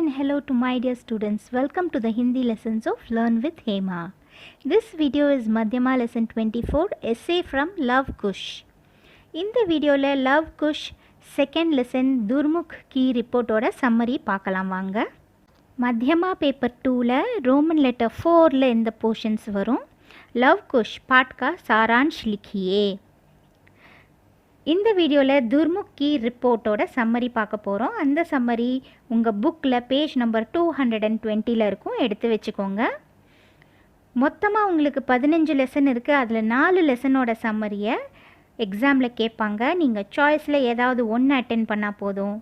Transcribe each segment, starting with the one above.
and hello to my dear students. Welcome to the Hindi lessons of Learn with Hema. This video is Madhyama Lesson 24, essay from Love Kush. இந்த வீடியோவில் Love Kush second lesson Durmukh கீ ரிப்போர்ட்டோட summary பார்க்கலாம் வாங்க. Madhyama paper 2ல் roman letter 4ல் இந்த portions வரும். லவ் குஷ் பாட் கா சாராंश लिखिए. இந்த வீடியோவில் துர்முக் கீ ரிப்போர்ட்டோட சம்மரி பார்க்க போகிறோம். அந்த சம்மரி உங்கள் புக்கில் பேஜ் நம்பர் 220 இருக்கும், எடுத்து வச்சுக்கோங்க. மொத்தமாக உங்களுக்கு 15 லெசன் இருக்குது. அதில் 4 லெசனோட சம்மரியை எக்ஸாமில் கேட்பாங்க. நீங்கள் சாய்ஸில் ஏதாவது ஒன்று அட்டென்ட் பண்ணால் போதும்,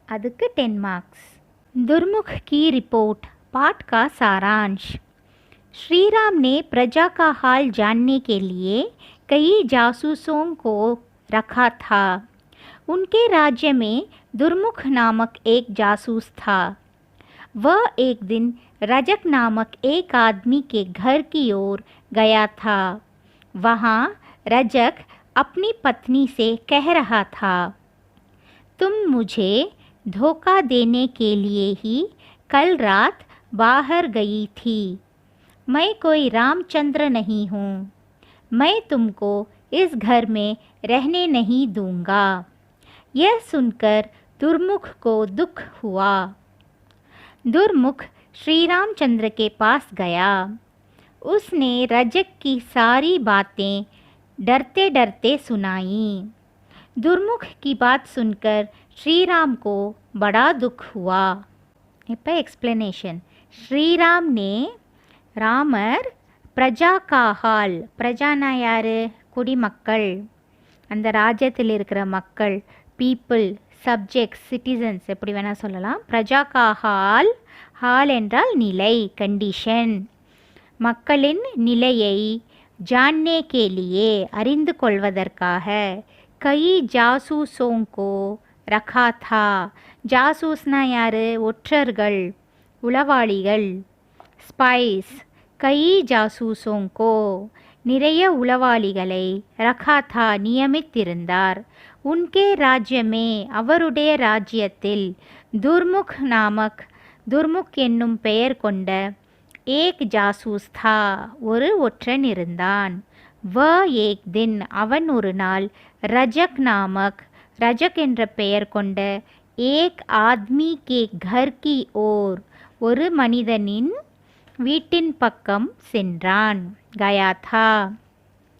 அதுக்கு 10 மார்க்ஸ். दुर्मुख की रिपोर्ट पाठ का सारांश. श्री राम ने प्रजा का हाल जानने के लिए कई जासूसों को रखा था. उनके राज्य में दुर्मुख नामक एक जासूस था. वह एक दिन रजक नामक एक आदमी के घर की ओर गया था. वहाँ रजक अपनी पत्नी से कह रहा था, तुम मुझे धोखा देने के लिए ही कल रात बाहर गई थी. मैं कोई रामचंद्र नहीं हूँ. मैं तुमको इस घर में रहने नहीं दूंगा. यह सुनकर दुर्मुख को दुख हुआ. दुर्मुख श्री रामचंद्र के पास गया. उसने रजक की सारी बातें डरते डरते सुनाई. दुर्मुख की बात सुनकर श्री राम को बड़ा दुख हुआ. இப்போ எக்ஸ்பிளனேஷன். ஸ்ரீராம் ने ராமர் பிரஜா கா ஹால், பிரஜானா யார்? குடிமக்கள், அந்த ராஜ்யத்தில் இருக்கிற மக்கள், பீப்புள், சப்ஜெக்ட்ஸ், சிட்டிசன்ஸ், எப்படி வேணால் சொல்லலாம். பிரஜா கா ஹால், ஹால் என்றால் நிலை, கண்டிஷன். மக்களின் நிலையை ஜான்னே கேலியே, அறிந்து கொள்வதற்காக, கை ஜாசூசோங்கோ ரகா தா. ஜாசூஸ்னா யார்? ஒற்றர்கள், உளவாளிகள், ஸ்பைஸ். கை ஜாசூசோங்கோ, நிறைய உளவாளிகளை, ரகா தா நியமித்திருந்தார். உன்கே ராஜ்யமே, அவருடைய ராஜ்யத்தில், துர்முக் நாமக், துர்முக் என்னும் பெயர் கொண்ட, ஏக் ஜாசூஸ் தா, ஒரு ஒற்றன் இருந்தான். வ ஏக் தின், அவன் ஒரு நாள், ரஜக் நாமக், ரஜக் என்ற பெயர் கொண்ட, ஏக் ஆத்மி கே கர் கி ஓர், ஒரு மனிதனின் வீட்டின் பக்கம் சென்றான். கயாதா,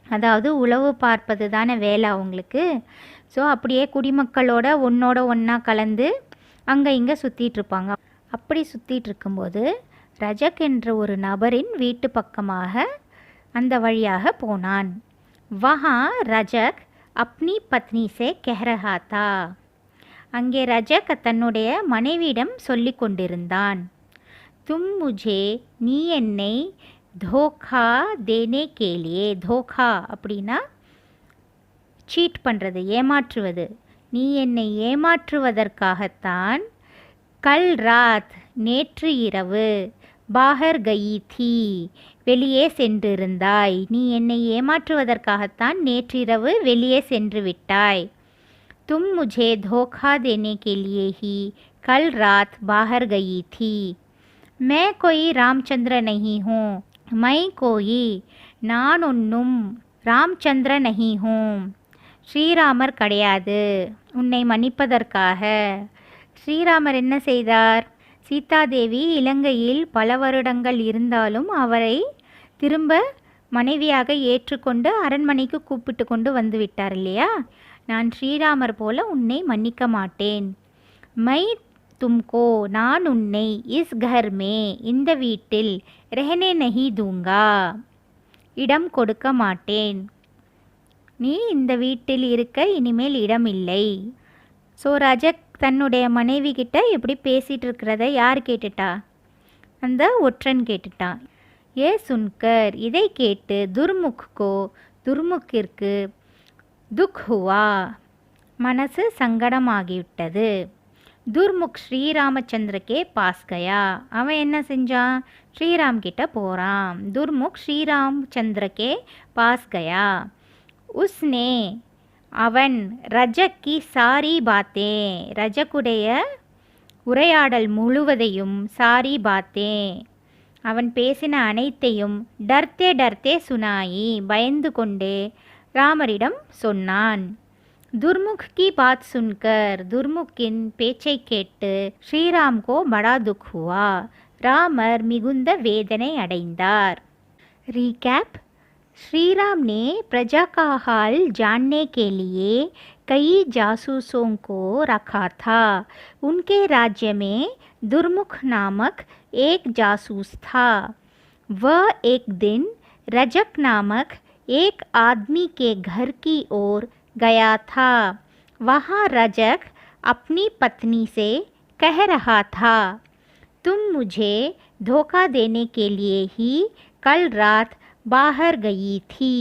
அதாவது உளவு பார்ப்பது தானே வேலை அவங்களுக்கு. ஸோ அப்படியே குடிமக்களோட ஒன்றா கலந்து அங்கே இங்கே சுற்றிட்டுருப்பாங்க. அப்படி சுற்றிட்டு இருக்கும்போது ரஜக் என்ற ஒரு நபரின் வீட்டு பக்கமாக அந்த வழியாக போனான். வஹா ரஜக் அப்னி பத்னி சே கஹ் ரஹா தா. அங்கே ரஜக் தன்னுடைய மனைவியிடம் சொல்லி கொண்டிருந்தான். தும் முஜே, நீ என்னை, தோக்கா தேனே கேலியே, தோக்கா அப்படின்னா சீட் பண்ணுறது, ஏமாற்றுவது. நீ என்னை ஏமாற்றுவதற்காகத்தான், கல் ராத், நேற்று இரவு, பாகர் கயி தீ, வெளியே சென்றிருந்தாய். நீ என்னை ஏமாற்றுவதற்காகத்தான் நேற்றிரவு வெளியே சென்று விட்டாய். தும் முஜே தோக்கா தேனே கேலியே ஹி கல் ராத் பாகர் கயி தீ. मैं कोई रामचंद्र नहीं हूँ. मैं कोई, நான் ஒன்றும் ராமச்சந்திர நஹி ஹூம், ஸ்ரீராமர் கிடையாது. உன்னை மன்னிப்பதற்காக. ஸ்ரீராமர் என்ன செய்தார்? சீதாதேவி இலங்கையில் பல வருடங்கள் இருந்தாலும் அவரை திரும்ப மனைவியாக ஏற்றுக்கொண்டு அரண்மனைக்கு கூப்பிட்டு கொண்டு வந்து விட்டார் இல்லையா? நான் ஸ்ரீராமர் போல உன்னை மன்னிக்க மாட்டேன். மை தும்கோ, நான் உன்னை, இஸ் கர் மே, இந்த வீட்டில், ரெஹனே நஹி தூங்கா, இடம் கொடுக்க மாட்டேன். நீ இந்த வீட்டில் இருக்க இனிமேல் இடம் இல்லை. ஸோ ரஜக் தன்னுடைய மனைவி கிட்ட எப்படி பேசிகிட்டு இருக்கிறத யார் கேட்டுட்டா? அந்த ஒற்றன் கேட்டுட்டான். ஏ சுன்கர், இதை கேட்டு துர்முக்கோ, துர்முக்கிற்கு, துக் ஹுவா, மனசு சங்கடமாகிவிட்டது. துர்முக் ஸ்ரீராமச்சந்திர கே பாஸ் கயா, அவன் என்ன செஞ்சான்? ஸ்ரீராம் கிட்ட போகிறான். துர்முக் ஸ்ரீராமச்சந்திர கே பாஸ் கயா. உஸ்னே, அவன், ரஜக் கி சாரி பாத்தே, ரஜக்குடைய உரையாடல் முழுவதையும் சாரி பாத்தே, அவன் பேசின அனைத்தையும் டர்த்தே டர்த்தே சுனாயி, பயந்து கொண்டே ராமரிடம் சொன்னான். துர்முக் கி பாத் சுன்கர், துர்முக்கின் பேச்சை கேட்டு ஸ்ரீராம் கோ படா துக் ஹுவா, ராமர் மிகுந்த வேதனை அடைந்தார். ரீகேப். श्री राम ने प्रजा का हाल जानने के लिए कई जासूसों को रखा था. उनके राज्य में दुर्मुख नामक एक जासूस था. वह एक दिन रजक नामक एक आदमी के घर की ओर गया था. वहाँ रजक अपनी पत्नी से कह रहा था, तुम मुझे धोखा देने के लिए ही कल रात बाहर गई थी.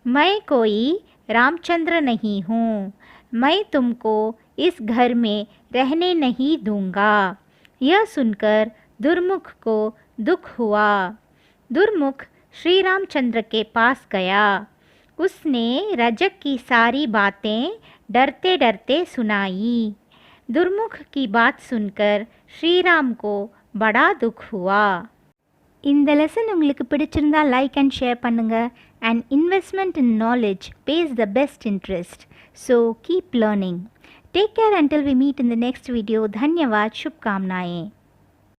मैं कोई रामचंद्र नहीं हूँ. मैं तुमको इस घर में रहने नहीं दूंगा. यह सुनकर दुर्मुख को दुख हुआ. दुर्मुख श्री रामचंद्र के पास गया. उसने रजक की सारी बातें डरते डरते सुनाई. दुर्मुख की बात सुनकर श्री राम को बड़ा दुख हुआ. இந்த லெசன் உங்களுக்கு பிடிச்சிருந்தா லைக் அண்ட் ஷேர் பண்ணுங்கள். And investment in knowledge pays the best interest. So keep learning. Take care until we meet in the next video. धन्यवाद. शुभकामनाएं.